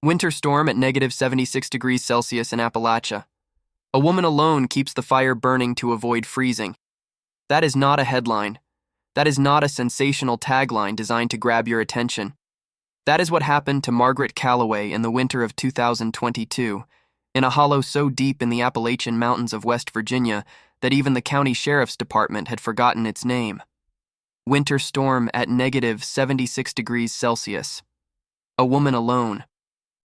Winter storm at negative 76 degrees Celsius in Appalachia. A woman alone keeps the fire burning to avoid freezing. That is not a headline. That is not a sensational tagline designed to grab your attention. That is what happened to Margaret Calloway in the winter of 2022, in a hollow so deep in the Appalachian Mountains of West Virginia that even the county sheriff's department had forgotten its name. Winter storm at negative 76 degrees Celsius. A woman alone,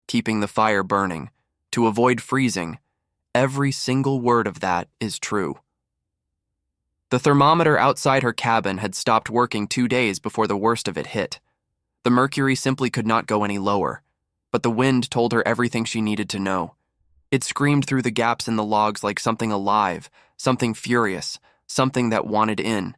keeping the fire burning, to avoid freezing. Every single word of that is true. The thermometer outside her cabin had stopped working 2 days before the worst of it hit. The mercury simply could not go any lower, but the wind told her everything she needed to know. It screamed through the gaps in the logs like something alive, something furious, something that wanted in.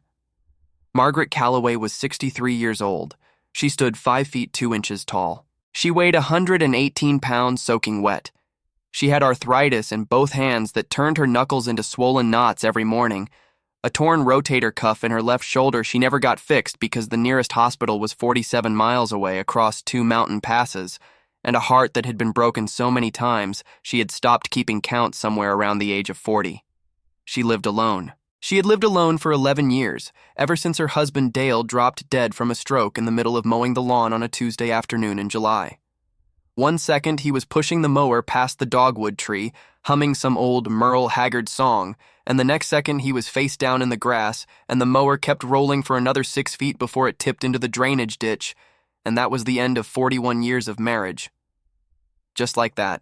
Margaret Calloway was 63 years old. She stood 5 feet 2 inches tall. She weighed 118 pounds soaking wet. She had arthritis in both hands that turned her knuckles into swollen knots every morning. A torn rotator cuff in her left shoulder she never got fixed because the nearest hospital was 47 miles away across 2 mountain passes, and a heart that had been broken so many times she had stopped keeping count somewhere around the age of 40. She lived alone. She had lived alone for 11 years, ever since her husband Dale dropped dead from a stroke in the middle of mowing the lawn on a Tuesday afternoon in July. 1 second he was pushing the mower past the dogwood tree, humming some old Merle Haggard song, and the next second he was face down in the grass, and the mower kept rolling for another 6 feet before it tipped into the drainage ditch, and that was the end of 41 years of marriage. Just like that.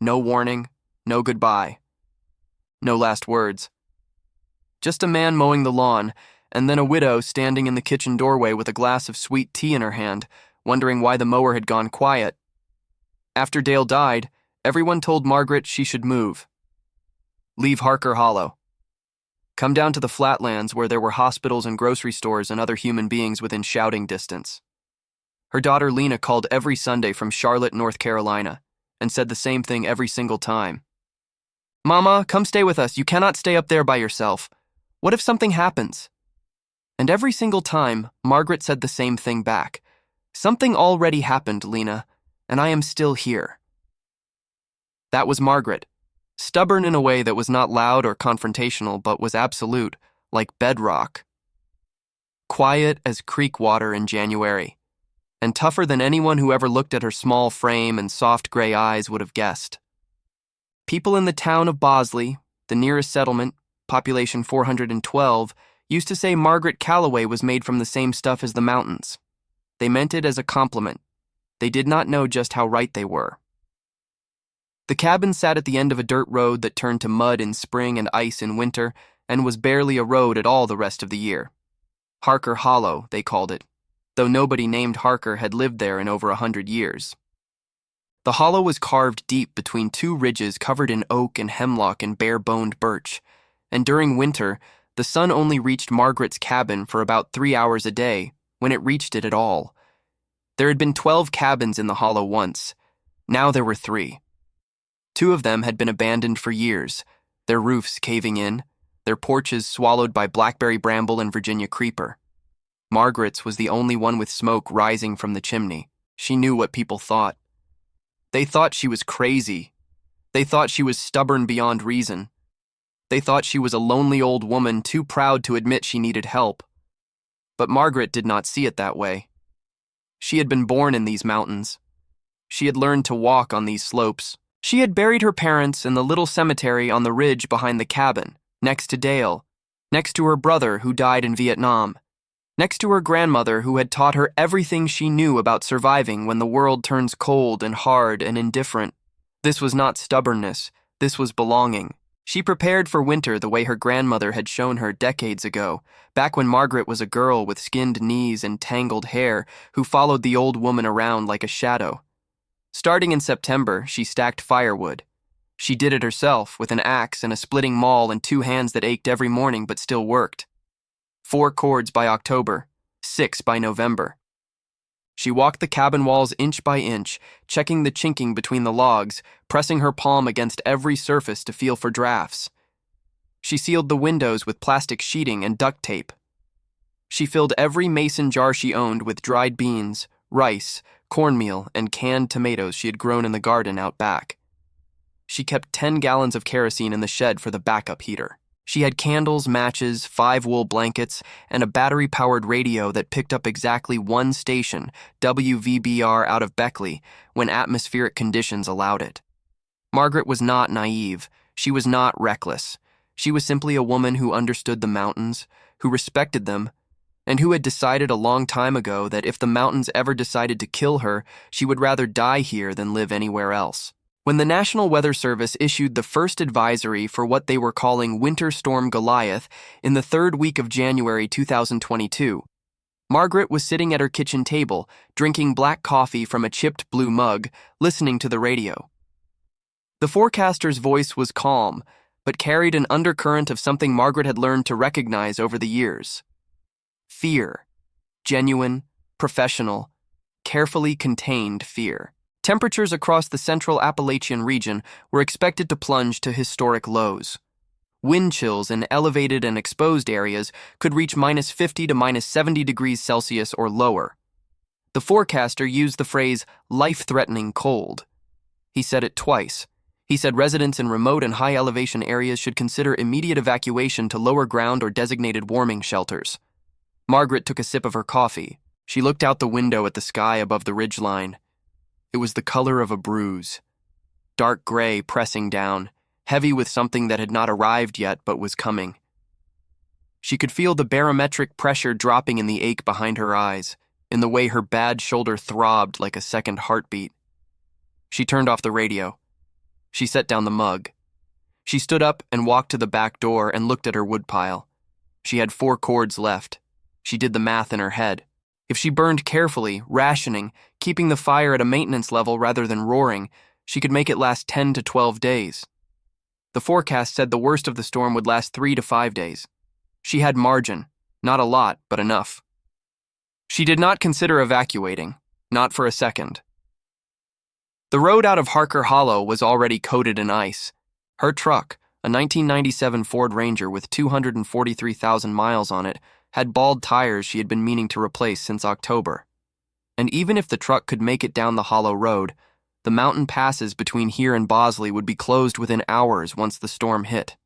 No warning, no goodbye. No last words. Just a man mowing the lawn, and then a widow standing in the kitchen doorway with a glass of sweet tea in her hand, wondering why the mower had gone quiet. After Dale died, everyone told Margaret she should move. Leave Harker Hollow. Come down to the flatlands where there were hospitals and grocery stores and other human beings within shouting distance. Her daughter Lena called every Sunday from Charlotte, North Carolina, and said the same thing every single time. "Mama, come stay with us. You cannot stay up there by yourself. What if something happens?" And every single time, Margaret said the same thing back. "Something already happened, Lena, and I am still here." That was Margaret, stubborn in a way that was not loud or confrontational but was absolute, like bedrock. Quiet as creek water in January, and tougher than anyone who ever looked at her small frame and soft gray eyes would have guessed. People in the town of Bosley, the nearest settlement, population 412, used to say Margaret Calloway was made from the same stuff as the mountains. They meant it as a compliment. They did not know just how right they were. The cabin sat at the end of a dirt road that turned to mud in spring and ice in winter and was barely a road at all the rest of the year. Harker Hollow, they called it, though nobody named Harker had lived there in over 100 years. The hollow was carved deep between 2 ridges covered in oak and hemlock and bare-boned birch, and during winter, the sun only reached Margaret's cabin for about 3 hours a day, when it reached it at all. There had been 12 cabins in the hollow once. Now there were 3. 2 of them had been abandoned for years, their roofs caving in, their porches swallowed by blackberry bramble and Virginia creeper. Margaret's was the only one with smoke rising from the chimney. She knew what people thought. They thought she was crazy. They thought she was stubborn beyond reason. They thought she was a lonely old woman too proud to admit she needed help. But Margaret did not see it that way. She had been born in these mountains. She had learned to walk on these slopes. She had buried her parents in the little cemetery on the ridge behind the cabin, next to Dale, next to her brother who died in Vietnam, next to her grandmother who had taught her everything she knew about surviving when the world turns cold and hard and indifferent. This was not stubbornness. This was belonging. She prepared for winter the way her grandmother had shown her decades ago, back when Margaret was a girl with skinned knees and tangled hair who followed the old woman around like a shadow. Starting in September, she stacked firewood. She did it herself with an axe and a splitting maul and 2 hands that ached every morning but still worked. 4 cords by October, 6 by November. She walked the cabin walls inch by inch, checking the chinking between the logs, pressing her palm against every surface to feel for drafts. She sealed the windows with plastic sheeting and duct tape. She filled every mason jar she owned with dried beans, rice, cornmeal, and canned tomatoes she had grown in the garden out back. She kept 10 gallons of kerosene in the shed for the backup heater. She had candles, matches, 5 wool blankets, and a battery-powered radio that picked up exactly one station, WVBR out of Beckley, when atmospheric conditions allowed it. Margaret was not naive. She was not reckless. She was simply a woman who understood the mountains, who respected them, and who had decided a long time ago that if the mountains ever decided to kill her, she would rather die here than live anywhere else. When the National Weather Service issued the first advisory for what they were calling Winter Storm Goliath in the third week of January 2022, Margaret was sitting at her kitchen table, drinking black coffee from a chipped blue mug, listening to the radio. The forecaster's voice was calm, but carried an undercurrent of something Margaret had learned to recognize over the years. Fear. Genuine, professional, carefully contained fear. Temperatures across the central Appalachian region were expected to plunge to historic lows. Wind chills in elevated and exposed areas could reach -50 to -70 degrees Celsius or lower. The forecaster used the phrase life-threatening cold. He said it twice. He said residents in remote and high-elevation areas should consider immediate evacuation to lower ground or designated warming shelters. Margaret took a sip of her coffee. She looked out the window at the sky above the ridgeline. It was the color of a bruise. Dark gray pressing down, heavy with something that had not arrived yet but was coming. She could feel the barometric pressure dropping in the ache behind her eyes, in the way her bad shoulder throbbed like a second heartbeat. She turned off the radio. She set down the mug. She stood up and walked to the back door and looked at her woodpile. She had 4 cords left. She did the math in her head. If she burned carefully, rationing, keeping the fire at a maintenance level rather than roaring, she could make it last 10 to 12 days. The forecast said the worst of the storm would last 3 to 5 days. She had margin, not a lot, but enough. She did not consider evacuating, not for a second. The road out of Harker Hollow was already coated in ice. Her truck, a 1997 Ford Ranger with 243,000 miles on it, had bald tires she had been meaning to replace since October. And even if the truck could make it down the hollow road, the mountain passes between here and Bosley would be closed within hours once the storm hit.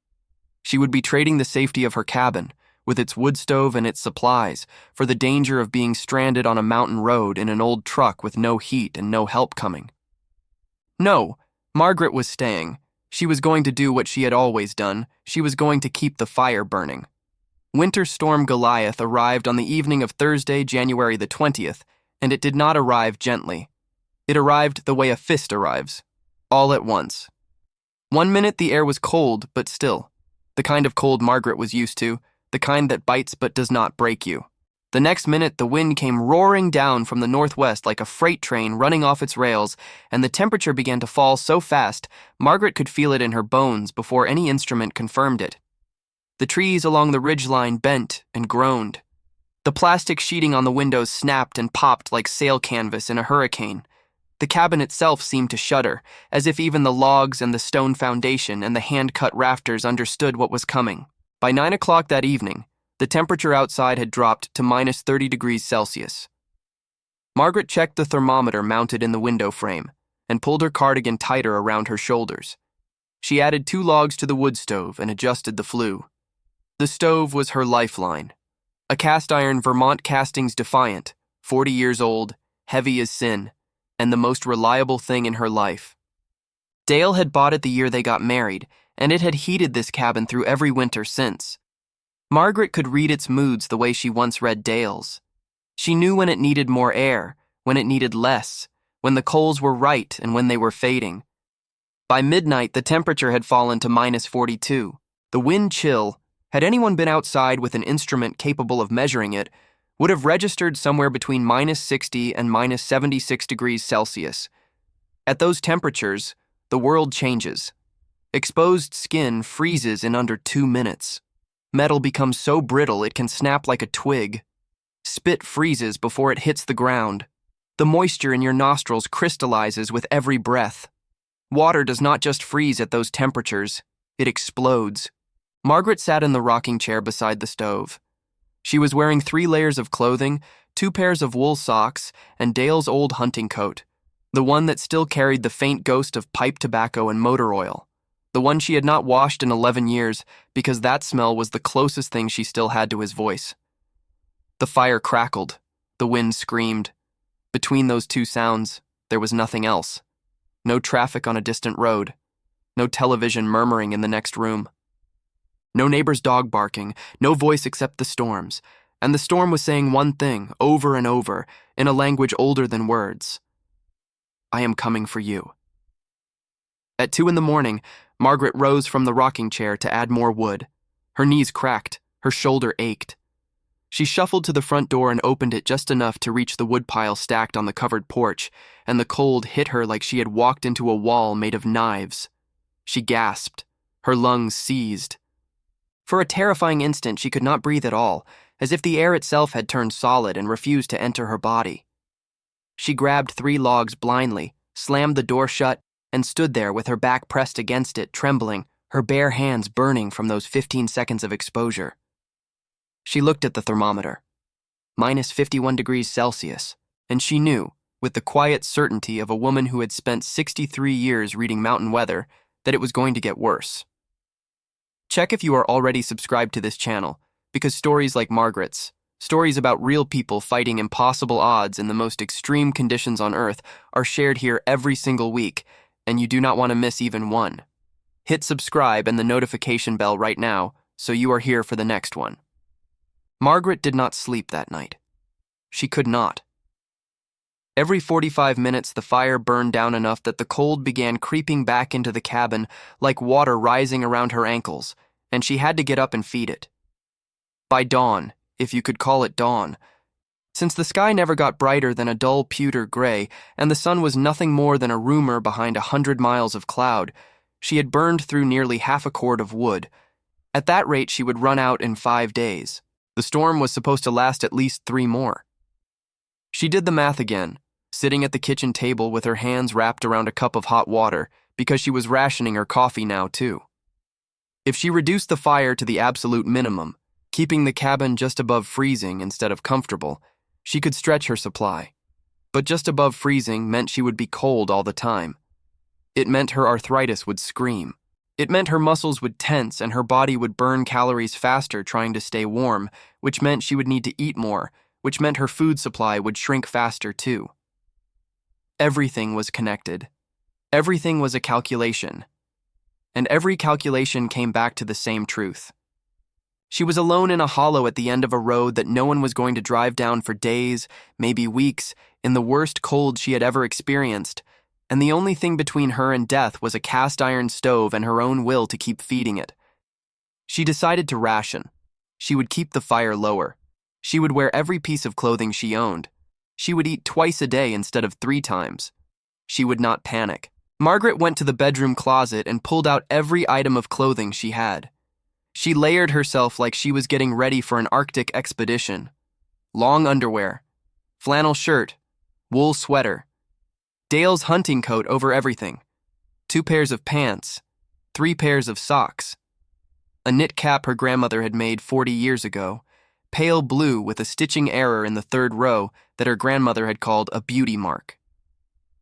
She would be trading the safety of her cabin, with its wood stove and its supplies, for the danger of being stranded on a mountain road in an old truck with no heat and no help coming. No, Margaret was staying. She was going to do what she had always done. She was going to keep the fire burning. Winter Storm Goliath arrived on the evening of Thursday, January the 20th, and it did not arrive gently. It arrived the way a fist arrives, all at once. 1 minute the air was cold, but still. The kind of cold Margaret was used to, the kind that bites but does not break you. The next minute the wind came roaring down from the northwest like a freight train running off its rails, and the temperature began to fall so fast Margaret could feel it in her bones before any instrument confirmed it. The trees along the ridgeline bent and groaned. The plastic sheeting on the windows snapped and popped like sail canvas in a hurricane. The cabin itself seemed to shudder, as if even the logs and the stone foundation and the hand-cut rafters understood what was coming. By 9 o'clock that evening, the temperature outside had dropped to -30 degrees Celsius. Margaret checked the thermometer mounted in the window frame and pulled her cardigan tighter around her shoulders. She added 2 logs to the wood stove and adjusted the flue. The stove was her lifeline. A cast-iron Vermont Castings Defiant, 40 years old, heavy as sin, and the most reliable thing in her life. Dale had bought it the year they got married, and it had heated this cabin through every winter since. Margaret could read its moods the way she once read Dale's. She knew when it needed more air, when it needed less, when the coals were right and when they were fading. By midnight, the temperature had fallen to -42. The wind chill, had anyone been outside with an instrument capable of measuring it, would have registered somewhere between -60 and -76 degrees Celsius. At those temperatures, the world changes. Exposed skin freezes in under 2 minutes. Metal becomes so brittle it can snap like a twig. Spit freezes before it hits the ground. The moisture in your nostrils crystallizes with every breath. Water does not just freeze at those temperatures, it explodes. Margaret sat in the rocking chair beside the stove. She was wearing 3 layers of clothing, 2 pairs of wool socks, and Dale's old hunting coat, the one that still carried the faint ghost of pipe tobacco and motor oil, the one she had not washed in 11 years because that smell was the closest thing she still had to his voice. The fire crackled, the wind screamed. Between those two sounds, there was nothing else. No traffic on a distant road, no television murmuring in the next room. No neighbor's dog barking, no voice except the storm's, and the storm was saying one thing over and over in a language older than words. I am coming for you. At 2 a.m, Margaret rose from the rocking chair to add more wood. Her knees cracked, her shoulder ached. She shuffled to the front door and opened it just enough to reach the woodpile stacked on the covered porch, and the cold hit her like she had walked into a wall made of knives. She gasped, her lungs seized. For a terrifying instant, she could not breathe at all, as if the air itself had turned solid and refused to enter her body. She grabbed 3 logs blindly, slammed the door shut, and stood there with her back pressed against it, trembling, her bare hands burning from those 15 seconds of exposure. She looked at the thermometer. -51°C, and she knew, with the quiet certainty of a woman who had spent 63 years reading mountain weather, that it was going to get worse. Check if you are already subscribed to this channel, because stories like Margaret's, stories about real people fighting impossible odds in the most extreme conditions on Earth, are shared here every single week, and you do not want to miss even one. Hit subscribe and the notification bell right now, so you are here for the next one. Margaret did not sleep that night. She could not. Every 45 minutes, the fire burned down enough that the cold began creeping back into the cabin like water rising around her ankles, and she had to get up and feed it. By dawn, if you could call it dawn, since the sky never got brighter than a dull pewter gray and the sun was nothing more than a rumor behind 100 miles of cloud, she had burned through nearly half a cord of wood. At that rate, she would run out in 5 days. The storm was supposed to last at least 3 more. She did the math again, sitting at the kitchen table with her hands wrapped around a cup of hot water because she was rationing her coffee now too. If she reduced the fire to the absolute minimum, keeping the cabin just above freezing instead of comfortable, she could stretch her supply. But just above freezing meant she would be cold all the time. It meant her arthritis would scream. It meant her muscles would tense and her body would burn calories faster trying to stay warm, which meant she would need to eat more, which meant her food supply would shrink faster too. Everything was connected. Everything was a calculation. And every calculation came back to the same truth. She was alone in a hollow at the end of a road that no one was going to drive down for days, maybe weeks, in the worst cold she had ever experienced, and the only thing between her and death was a cast-iron stove and her own will to keep feeding it. She decided to ration. She would keep the fire lower. She would wear every piece of clothing she owned. She would eat twice a day instead of 3 times. She would not panic. Margaret went to the bedroom closet and pulled out every item of clothing she had. She layered herself like she was getting ready for an Arctic expedition. Long underwear, flannel shirt, wool sweater, Dale's hunting coat over everything, 2 pairs of pants, 3 pairs of socks, a knit cap her grandmother had made 40 years ago, pale blue with a stitching error in the 3rd row that her grandmother had called a beauty mark.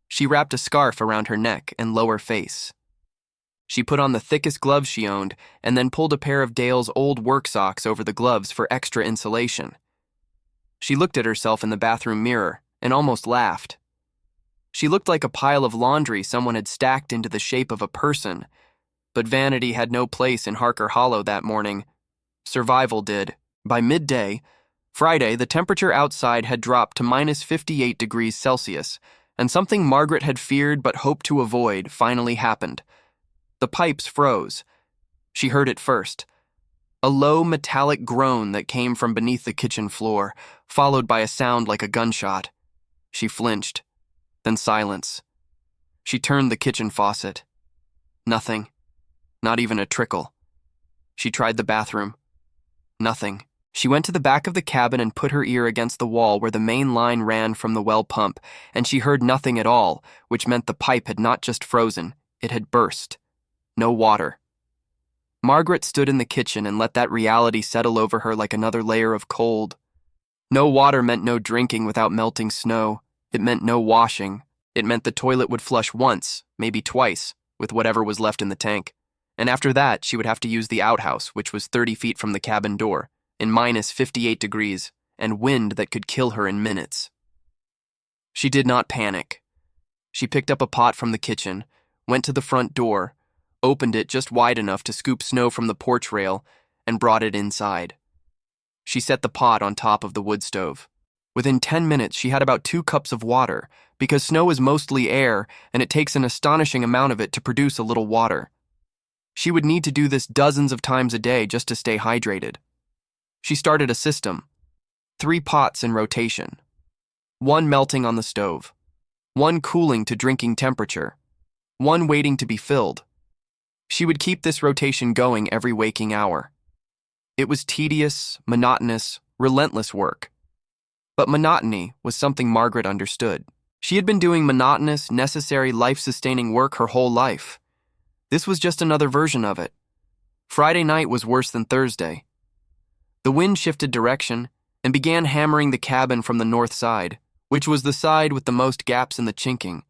She wrapped a scarf around her neck and lower face. She put on the thickest gloves she owned and then pulled a pair of Dale's old work socks over the gloves for extra insulation. She looked at herself in the bathroom mirror and almost laughed. She looked like a pile of laundry someone had stacked into the shape of a person, but vanity had no place in Harker Hollow that morning. Survival did. By midday, Friday, the temperature outside had dropped to -58°C, and something Margaret had feared but hoped to avoid finally happened. The pipes froze. She heard it first. A low metallic groan that came from beneath the kitchen floor, followed by a sound like a gunshot. She flinched. Then silence. She turned the kitchen faucet. Nothing. Not even a trickle. She tried the bathroom. Nothing. She went to the back of the cabin and put her ear against the wall where the main line ran from the well pump, and she heard nothing at all, which meant the pipe had not just frozen, it had burst. No water. Margaret stood in the kitchen and let that reality settle over her like another layer of cold. No water meant no drinking without melting snow. It meant no washing. It meant the toilet would flush once, maybe twice, with whatever was left in the tank. And after that, she would have to use the outhouse, which was 30 feet from the cabin door, in minus 58 degrees, and wind that could kill her in minutes. She did not panic. She picked up a pot from the kitchen, went to the front door, opened it just wide enough to scoop snow from the porch rail, and brought it inside. She set the pot on top of the wood stove. Within 10 minutes, she had about 2 cups of water, because snow is mostly air, and it takes an astonishing amount of it to produce a little water. She would need to do this dozens of times a day just to stay hydrated. She started a system. 3 pots in rotation. 1 melting on the stove. 1 cooling to drinking temperature. 1 waiting to be filled. She would keep this rotation going every waking hour. It was tedious, monotonous, relentless work. But monotony was something Margaret understood. She had been doing monotonous, necessary, life-sustaining work her whole life. This was just another version of it. Friday night was worse than Thursday. The wind shifted direction and began hammering the cabin from the north side, which was the side with the most gaps in the chinking,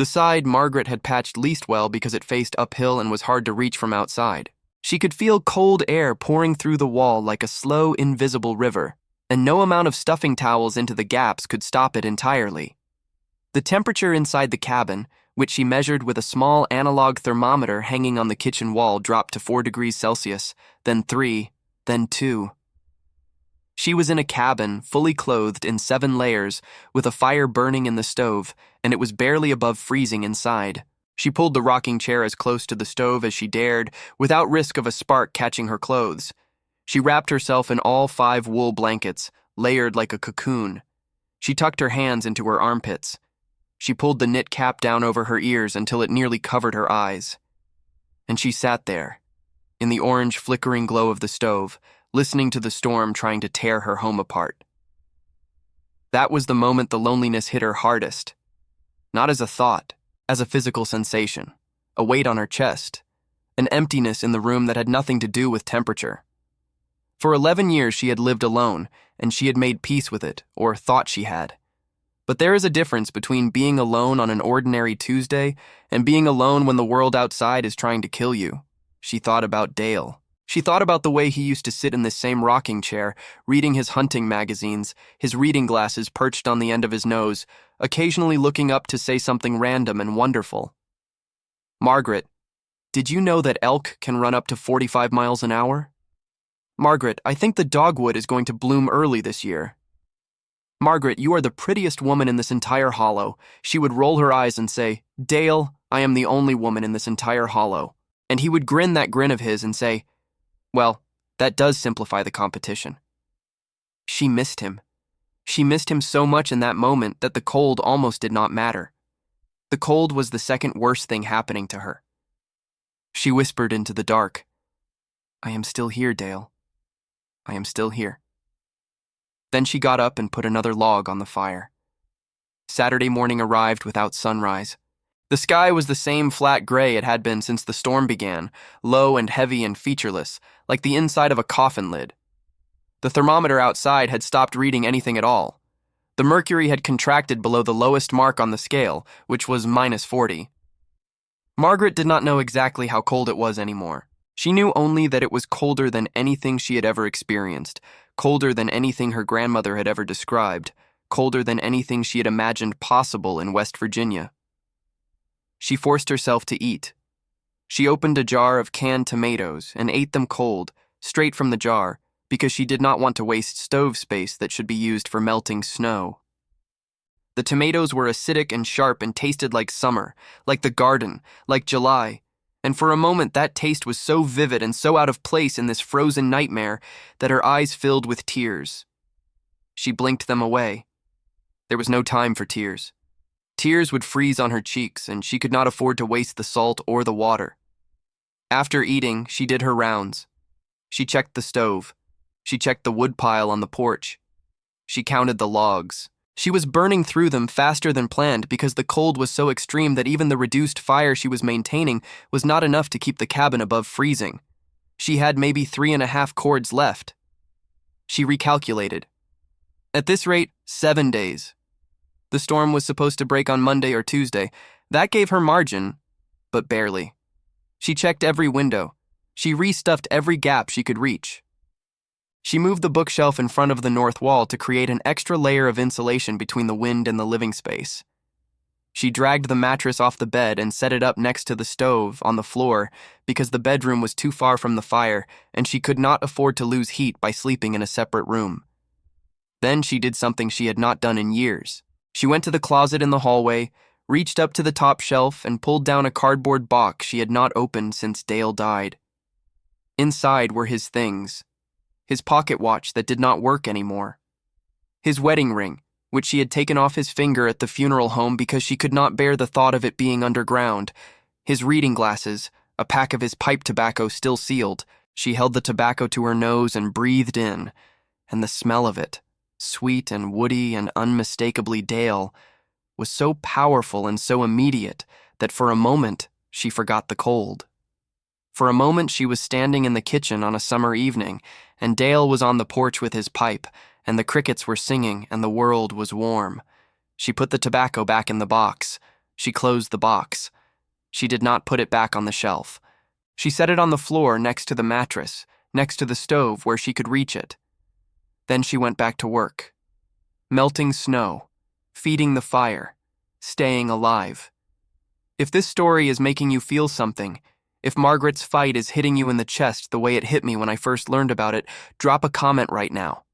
the side Margaret had patched least well because it faced uphill and was hard to reach from outside. She could feel cold air pouring through the wall like a slow, invisible river, and no amount of stuffing towels into the gaps could stop it entirely. The temperature inside the cabin, which she measured with a small analog thermometer hanging on the kitchen wall, dropped to 4 degrees Celsius, then 3, then 2. She was in a cabin, fully clothed in 7 layers, with a fire burning in the stove, and it was barely above freezing inside. She pulled the rocking chair as close to the stove as she dared, without risk of a spark catching her clothes. She wrapped herself in all 5 wool blankets, layered like a cocoon. She tucked her hands into her armpits. She pulled the knit cap down over her ears until it nearly covered her eyes. And she sat there, in the orange flickering glow of the stove, listening to the storm trying to tear her home apart. That was the moment the loneliness hit her hardest. Not as a thought, as a physical sensation, a weight on her chest, an emptiness in the room that had nothing to do with temperature. For 11 years she had lived alone, and she had made peace with it, or thought she had. But there is a difference between being alone on an ordinary Tuesday and being alone when the world outside is trying to kill you. She thought about Dale. She thought about the way he used to sit in this same rocking chair, reading his hunting magazines, his reading glasses perched on the end of his nose, occasionally looking up to say something random and wonderful. Margaret, did you know that elk can run up to 45 miles an hour? Margaret, I think the dogwood is going to bloom early this year. Margaret, you are the prettiest woman in this entire hollow. She would roll her eyes and say, Dale, I am the only woman in this entire hollow. And he would grin that grin of his and say, well, that does simplify the competition. She missed him. She missed him so much in that moment that the cold almost did not matter. The cold was the second worst thing happening to her. She whispered into the dark, I am still here, Dale. I am still here. Then she got up and put another log on the fire. Saturday morning arrived without sunrise. The sky was the same flat gray it had been since the storm began, low and heavy and featureless, like the inside of a coffin lid. The thermometer outside had stopped reading anything at all. The mercury had contracted below the lowest mark on the scale, which was minus 40. Margaret did not know exactly how cold it was anymore. She knew only that it was colder than anything she had ever experienced, colder than anything her grandmother had ever described, colder than anything she had imagined possible in West Virginia. She forced herself to eat. She opened a jar of canned tomatoes and ate them cold, straight from the jar, because she did not want to waste stove space that should be used for melting snow. The tomatoes were acidic and sharp and tasted like summer, like the garden, like July, and for a moment that taste was so vivid and so out of place in this frozen nightmare that her eyes filled with tears. She blinked them away. There was no time for tears. Tears would freeze on her cheeks, and she could not afford to waste the salt or the water. After eating, she did her rounds. She checked the stove. She checked the wood pile on the porch. She counted the logs. She was burning through them faster than planned because the cold was so extreme that even the reduced fire she was maintaining was not enough to keep the cabin above freezing. She had maybe 3.5 cords left. She recalculated. At this rate, 7 days. The storm was supposed to break on Monday or Tuesday. That gave her margin, but barely. She checked every window. She restuffed every gap she could reach. She moved the bookshelf in front of the north wall to create an extra layer of insulation between the wind and the living space. She dragged the mattress off the bed and set it up next to the stove on the floor because the bedroom was too far from the fire and she could not afford to lose heat by sleeping in a separate room. Then she did something she had not done in years. She went to the closet in the hallway, reached up to the top shelf, and pulled down a cardboard box she had not opened since Dale died. Inside were his things. His pocket watch that did not work anymore. His wedding ring, which she had taken off his finger at the funeral home because she could not bear the thought of it being underground. His reading glasses, a pack of his pipe tobacco still sealed. She held the tobacco to her nose and breathed in, and the smell of it, sweet and woody and unmistakably Dale, was so powerful and so immediate that for a moment she forgot the cold. For a moment she was standing in the kitchen on a summer evening, and Dale was on the porch with his pipe, and the crickets were singing, and the world was warm. She put the tobacco back in the box. She closed the box. She did not put it back on the shelf. She set it on the floor next to the mattress, next to the stove where she could reach it. Then she went back to work. Melting snow, feeding the fire, staying alive. If this story is making you feel something, if Margaret's fight is hitting you in the chest the way it hit me when I first learned about it, drop a comment right now.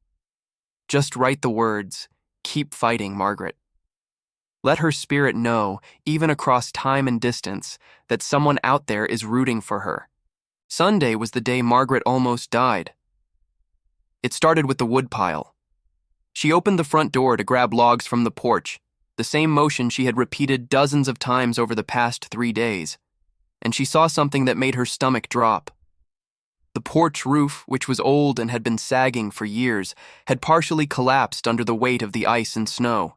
Just write the words, "Keep fighting, Margaret." Let her spirit know, even across time and distance, that someone out there is rooting for her. Sunday was the day Margaret almost died. It started with the woodpile. She opened the front door to grab logs from the porch, the same motion she had repeated dozens of times over the past 3 days, and she saw something that made her stomach drop. The porch roof, which was old and had been sagging for years, had partially collapsed under the weight of the ice and snow.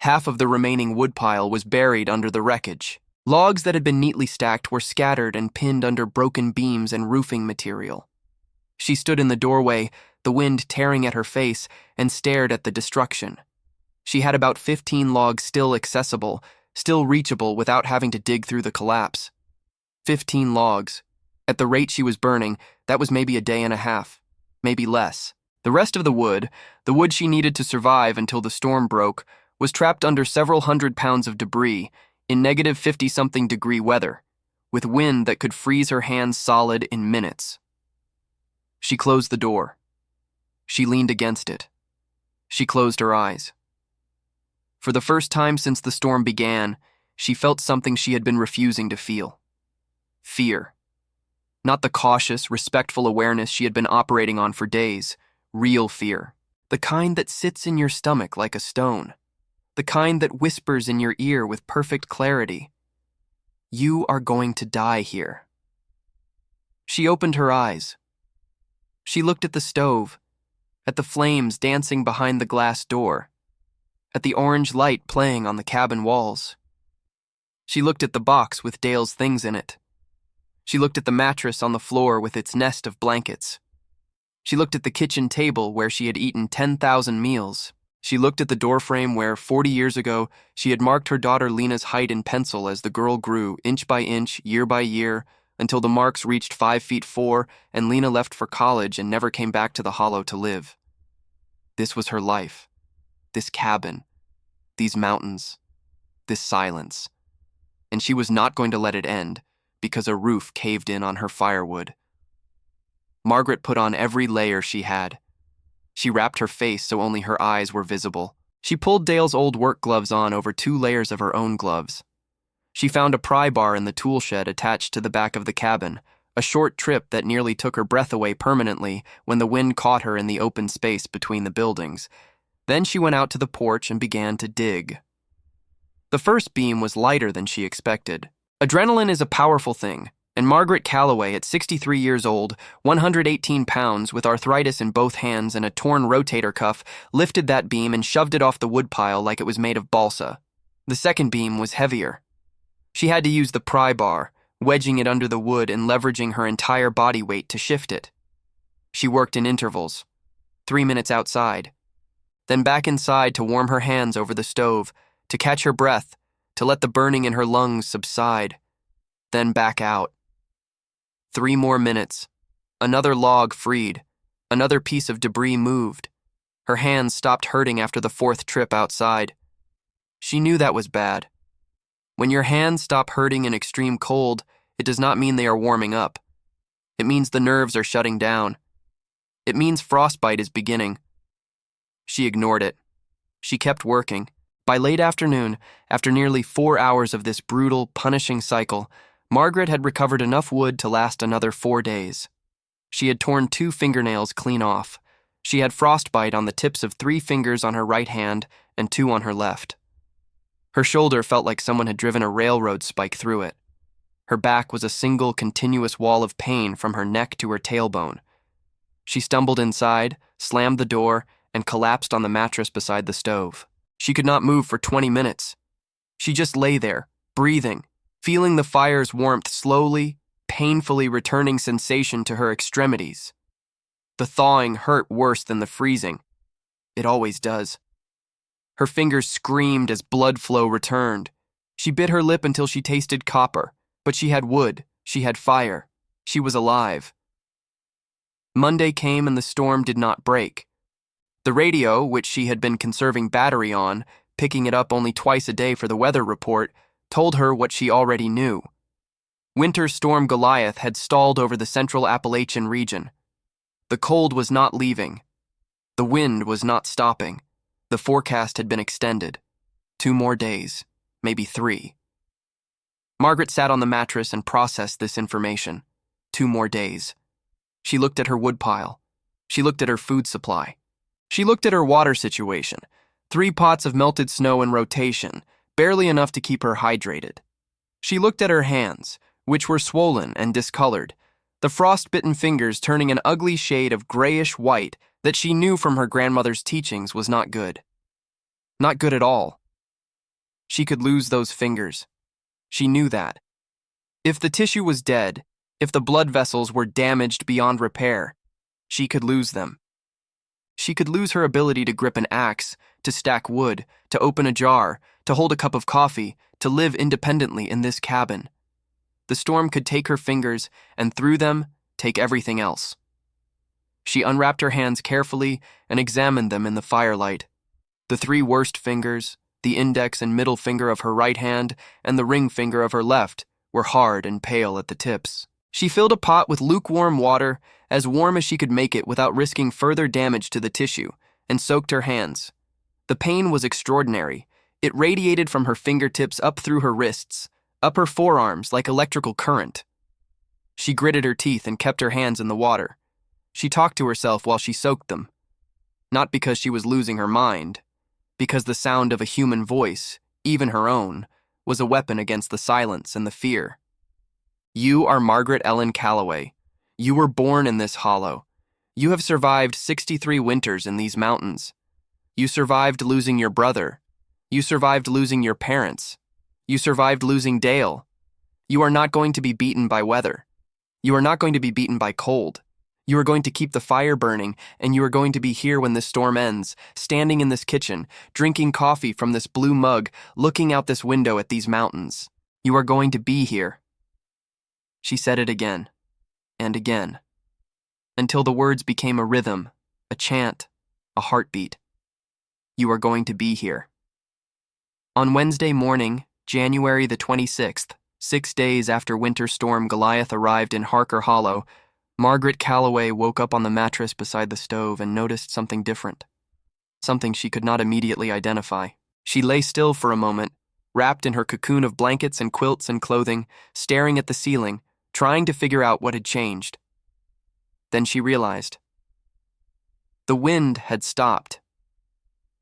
Half of the remaining woodpile was buried under the wreckage. Logs that had been neatly stacked were scattered and pinned under broken beams and roofing material. She stood in the doorway, the wind tearing at her face, and stared at the destruction. She had about 15 logs still accessible, still reachable without having to dig through the collapse. 15 logs. At the rate she was burning, that was maybe a day and a half, maybe less. The rest of the wood she needed to survive until the storm broke, was trapped under several 100 pounds of debris in negative 50-something degree weather, with wind that could freeze her hands solid in minutes. She closed the door. She leaned against it. She closed her eyes. For the first time since the storm began, she felt something she had been refusing to feel. Fear. Not the cautious, respectful awareness she had been operating on for days. Real fear. The kind that sits in your stomach like a stone. The kind that whispers in your ear with perfect clarity. You are going to die here. She opened her eyes. She looked at the stove, at the flames dancing behind the glass door, at the orange light playing on the cabin walls. She looked at the box with Dale's things in it. She looked at the mattress on the floor with its nest of blankets. She looked at the kitchen table where she had eaten 10,000 meals. She looked at the doorframe where, 40 years ago, she had marked her daughter Lena's height in pencil as the girl grew, inch by inch, year by year, until the marks reached 5 feet 4 and Lena left for college and never came back to the hollow to live. This was her life. This cabin. These mountains. This silence. And she was not going to let it end, because a roof caved in on her firewood. Margaret put on every layer she had. She wrapped her face so only her eyes were visible. She pulled Dale's old work gloves on over 2 layers of her own gloves. She found a pry bar in the tool shed attached to the back of the cabin, a short trip that nearly took her breath away permanently when the wind caught her in the open space between the buildings. Then she went out to the porch and began to dig. The first beam was lighter than she expected. Adrenaline is a powerful thing, and Margaret Calloway, at 63 years old, 118 pounds, with arthritis in both hands and a torn rotator cuff, lifted that beam and shoved it off the woodpile like it was made of balsa. The second beam was heavier. She had to use the pry bar, wedging it under the wood and leveraging her entire body weight to shift it. She worked in intervals. 3 minutes outside. then back inside to warm her hands over the stove, to catch her breath, to let the burning in her lungs subside, then back out. 3 more minutes. Another log freed. Another piece of debris moved. Her hands stopped hurting after the 4th trip outside. She knew that was bad. When your hands stop hurting in extreme cold, it does not mean they are warming up. It means the nerves are shutting down. It means frostbite is beginning. She ignored it. She kept working. By late afternoon, after nearly 4 hours of this brutal, punishing cycle, Margaret had recovered enough wood to last another 4 days. She had torn 2 fingernails clean off. She had frostbite on the tips of 3 fingers on her right hand and 2 on her left. Her shoulder felt like someone had driven a railroad spike through it. Her back was a single, continuous wall of pain from her neck to her tailbone. She stumbled inside, slammed the door, and collapsed on the mattress beside the stove. She could not move for 20 minutes. She just lay there, breathing, feeling the fire's warmth slowly, painfully returning sensation to her extremities. The thawing hurt worse than the freezing. It always does. Her fingers screamed as blood flow returned. She bit her lip until she tasted copper, but she had wood, she had fire, she was alive. Monday came and the storm did not break. The radio, which she had been conserving battery on, picking it up only twice a day for the weather report, told her what she already knew. Winter Storm Goliath had stalled over the central Appalachian region. The cold was not leaving. The wind was not stopping. The forecast had been extended. 2 more days, maybe 3. Margaret sat on the mattress and processed this information. 2 more days. She looked at her woodpile. She looked at her food supply. She looked at her water situation. 3 pots of melted snow in rotation, barely enough to keep her hydrated. She looked at her hands, which were swollen and discolored, the frost-bitten fingers turning an ugly shade of grayish-white that she knew from her grandmother's teachings was not good. Not good at all. She could lose those fingers. She knew that. If the tissue was dead, if the blood vessels were damaged beyond repair, she could lose them. She could lose her ability to grip an axe, to stack wood, to open a jar, to hold a cup of coffee, to live independently in this cabin. The storm could take her fingers, and through them, take everything else. She unwrapped her hands carefully and examined them in the firelight. The 3 worst fingers, the index and middle finger of her right hand, and the ring finger of her left, were hard and pale at the tips. She filled a pot with lukewarm water, as warm as she could make it without risking further damage to the tissue, and soaked her hands. The pain was extraordinary. It radiated from her fingertips up through her wrists, up her forearms like electrical current. She gritted her teeth and kept her hands in the water. She talked to herself while she soaked them. Not because she was losing her mind, because the sound of a human voice, even her own, was a weapon against the silence and the fear. You are Margaret Ellen Calloway. You were born in this hollow. You have survived 63 winters in these mountains. You survived losing your brother. You survived losing your parents. You survived losing Dale. You are not going to be beaten by weather. You are not going to be beaten by cold. You are going to keep the fire burning, and you are going to be here when this storm ends, standing in this kitchen, drinking coffee from this blue mug, looking out this window at these mountains. You are going to be here. She said it again, and again, until the words became a rhythm, a chant, a heartbeat. You are going to be here. On Wednesday morning, January the 26th, 6 days after Winter Storm Goliath arrived in Harker Hollow, Margaret Calloway woke up on the mattress beside the stove and noticed something different. Something she could not immediately identify. She lay still for a moment, wrapped in her cocoon of blankets and quilts and clothing, staring at the ceiling, trying to figure out what had changed. Then she realized. The wind had stopped.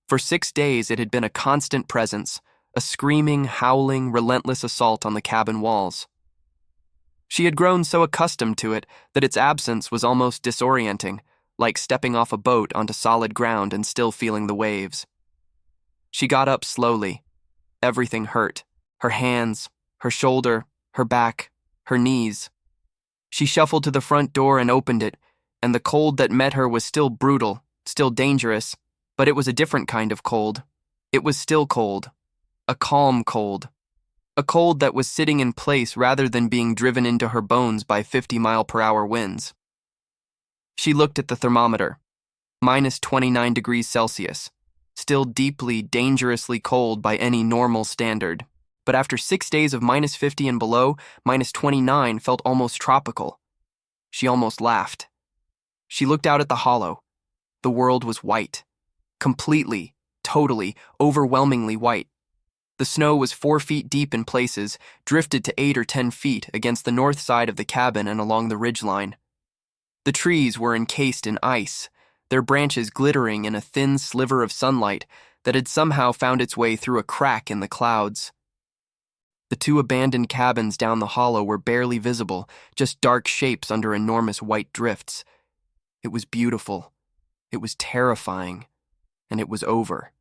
For 6 days it had been a constant presence, a screaming, howling, relentless assault on the cabin walls. She had grown so accustomed to it that its absence was almost disorienting, like stepping off a boat onto solid ground and still feeling the waves. She got up slowly. Everything hurt. Her hands, her shoulder, her back, her knees. She shuffled to the front door and opened it, and the cold that met her was still brutal, still dangerous, But it was a different kind of cold. It was still cold. A calm cold. A cold that was sitting in place rather than being driven into her bones by 50-mile-per-hour winds. She looked at the thermometer. Minus 29 degrees Celsius. Still deeply, dangerously cold by any normal standard. But after 6 days of minus 50 and below, minus 29 felt almost tropical. She almost laughed. She looked out at the hollow. The world was white. Completely, totally, overwhelmingly white. The snow was 4 feet deep in places, drifted to 8 or 10 feet against the north side of the cabin and along the ridgeline. The trees were encased in ice, their branches glittering in a thin sliver of sunlight that had somehow found its way through a crack in the clouds. The 2 abandoned cabins down the hollow were barely visible, just dark shapes under enormous white drifts. It was beautiful. It was terrifying. And it was over.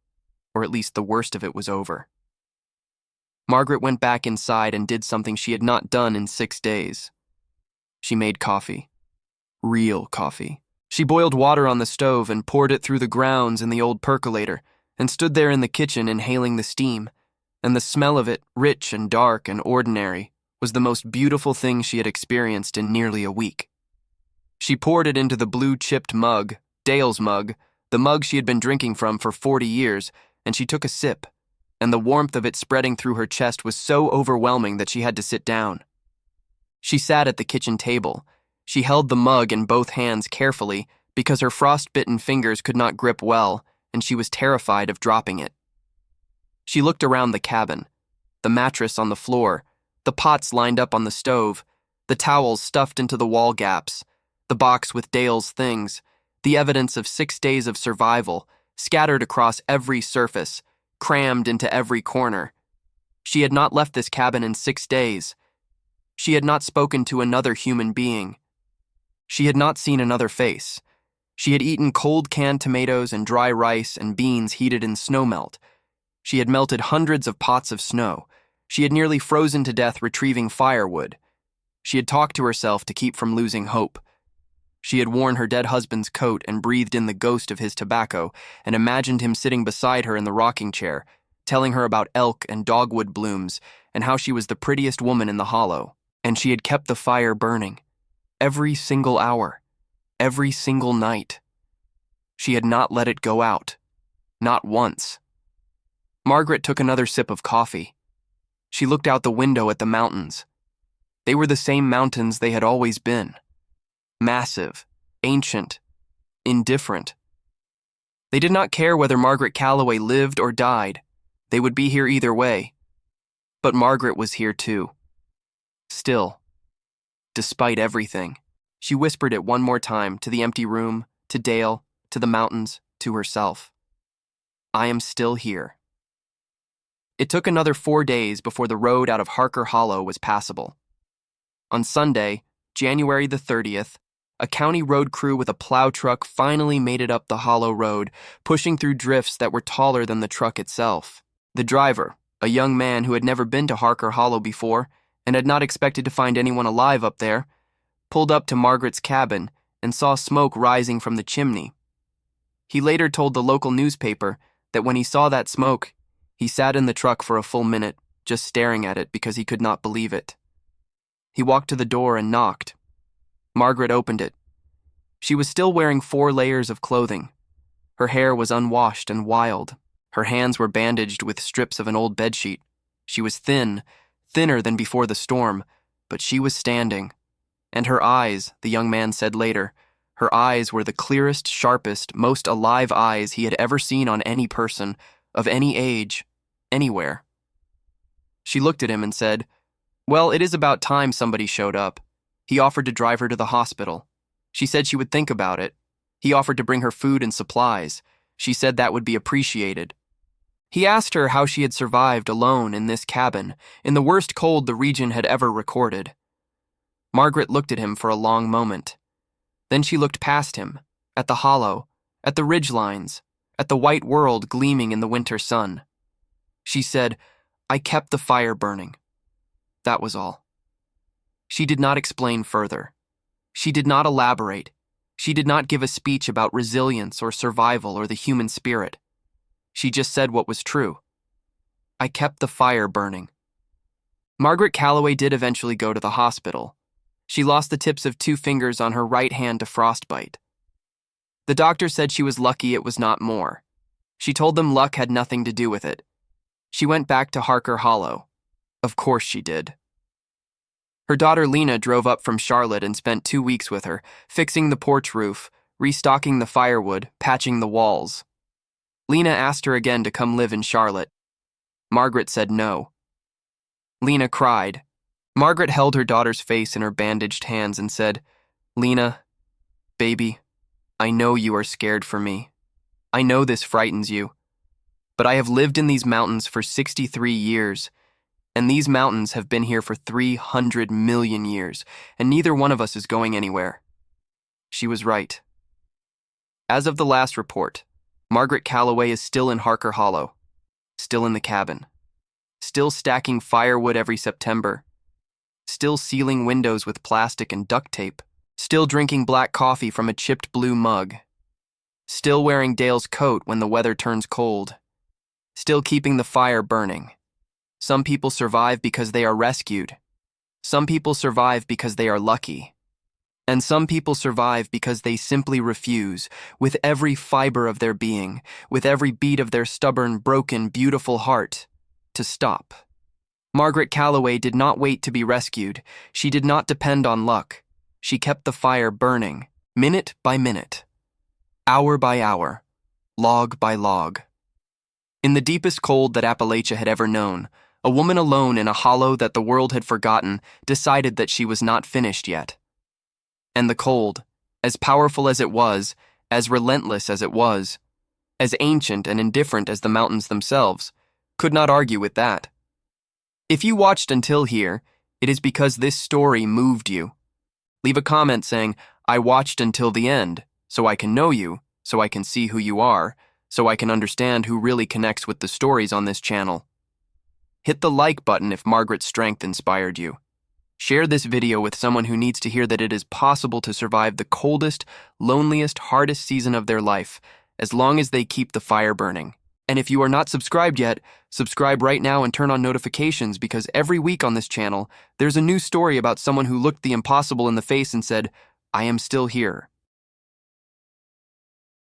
Or at least the worst of it was over. Margaret went back inside and did something she had not done in 6 days. She made coffee. Real coffee. She boiled water on the stove and poured it through the grounds in the old percolator and stood there in the kitchen inhaling the steam, and the smell of it, rich and dark and ordinary, was the most beautiful thing she had experienced in nearly a week. She poured it into the blue-chipped mug, Dale's mug, the mug she had been drinking from for 40 years, and she took a sip, and the warmth of it spreading through her chest was so overwhelming that she had to sit down. She sat at the kitchen table. She held the mug in both hands carefully because her frost-bitten fingers could not grip well, and she was terrified of dropping it. She looked around the cabin, the mattress on the floor, the pots lined up on the stove, the towels stuffed into the wall gaps, the box with Dale's things, the evidence of 6 days of survival, scattered across every surface, crammed into every corner. She had not left this cabin in 6 days. She had not spoken to another human being. She had not seen another face. She had eaten cold canned tomatoes and dry rice and beans heated in snowmelt. She had melted hundreds of pots of snow. She had nearly frozen to death retrieving firewood. She had talked to herself to keep from losing hope. She had worn her dead husband's coat and breathed in the ghost of his tobacco and imagined him sitting beside her in the rocking chair, telling her about elk and dogwood blooms and how she was the prettiest woman in the hollow. And she had kept the fire burning. Every single hour. Every single night. She had not let it go out. Not once. Margaret took another sip of coffee. She looked out the window at the mountains. They were the same mountains they had always been. Massive, ancient, indifferent. They did not care whether Margaret Calloway lived or died. They would be here either way. But Margaret was here too. Still, despite everything, she whispered it one more time to the empty room, to Dale, to the mountains, to herself. I am still here. It took another 4 days before the road out of Harker Hollow was passable. On Sunday, January the 30th, a county road crew with a plow truck finally made it up the hollow road, pushing through drifts that were taller than the truck itself. The driver, a young man who had never been to Harker Hollow before and had not expected to find anyone alive up there, pulled up to Margaret's cabin and saw smoke rising from the chimney. He later told the local newspaper that when he saw that smoke, he sat in the truck for a full minute, just staring at it because he could not believe it. He walked to the door and knocked. Margaret opened it. She was still wearing 4 layers of clothing. Her hair was unwashed and wild. Her hands were bandaged with strips of an old bedsheet. She was thin, thinner than before the storm, but she was standing. And her eyes, the young man said later, her eyes were the clearest, sharpest, most alive eyes he had ever seen on any person, of any age, anywhere. She looked at him and said, "Well, it is about time somebody showed up." He offered to drive her to the hospital. She said she would think about it. He offered to bring her food and supplies. She said that would be appreciated. He asked her how she had survived alone in this cabin, in the worst cold the region had ever recorded. Margaret looked at him for a long moment. Then she looked past him, at the hollow, at the ridge lines, at the white world gleaming in the winter sun. She said, "I kept the fire burning." That was all. She did not explain further. She did not elaborate. She did not give a speech about resilience or survival or the human spirit. She just said what was true. I kept the fire burning. Margaret Calloway did eventually go to the hospital. She lost the tips of 2 fingers on her right hand to frostbite. The doctor said she was lucky it was not more. She told them luck had nothing to do with it. She went back to Harker Hollow. Of course she did. Her daughter Lena drove up from Charlotte and spent 2 weeks with her, fixing the porch roof, restocking the firewood, patching the walls. Lena asked her again to come live in Charlotte. Margaret said no. Lena cried. Margaret held her daughter's face in her bandaged hands and said, "Lena, baby, I know you are scared for me. I know this frightens you. But I have lived in these mountains for 63 years, and these mountains have been here for 300 million years, and neither one of us is going anywhere." She was right. As of the last report, Margaret Calloway is still in Harker Hollow, still in the cabin, still stacking firewood every September, still sealing windows with plastic and duct tape, still drinking black coffee from a chipped blue mug, still wearing Dale's coat when the weather turns cold, still keeping the fire burning. Some people survive because they are rescued. Some people survive because they are lucky. And some people survive because they simply refuse, with every fiber of their being, with every beat of their stubborn, broken, beautiful heart, to stop. Margaret Calloway did not wait to be rescued. She did not depend on luck. She kept the fire burning, minute by minute, hour by hour, log by log. In the deepest cold that Appalachia had ever known, a woman alone in a hollow that the world had forgotten decided that she was not finished yet. And the cold, as powerful as it was, as relentless as it was, as ancient and indifferent as the mountains themselves, could not argue with that. If you watched until here, it is because this story moved you. Leave a comment saying, "I watched until the end, so I can know you, so I can see who you are, so I can understand who really connects with the stories on this channel." Hit the like button if Margaret's strength inspired you. Share this video with someone who needs to hear that it is possible to survive the coldest, loneliest, hardest season of their life, as long as they keep the fire burning. And if you are not subscribed yet, subscribe right now and turn on notifications, because every week on this channel, there's a new story about someone who looked the impossible in the face and said, "I am still here."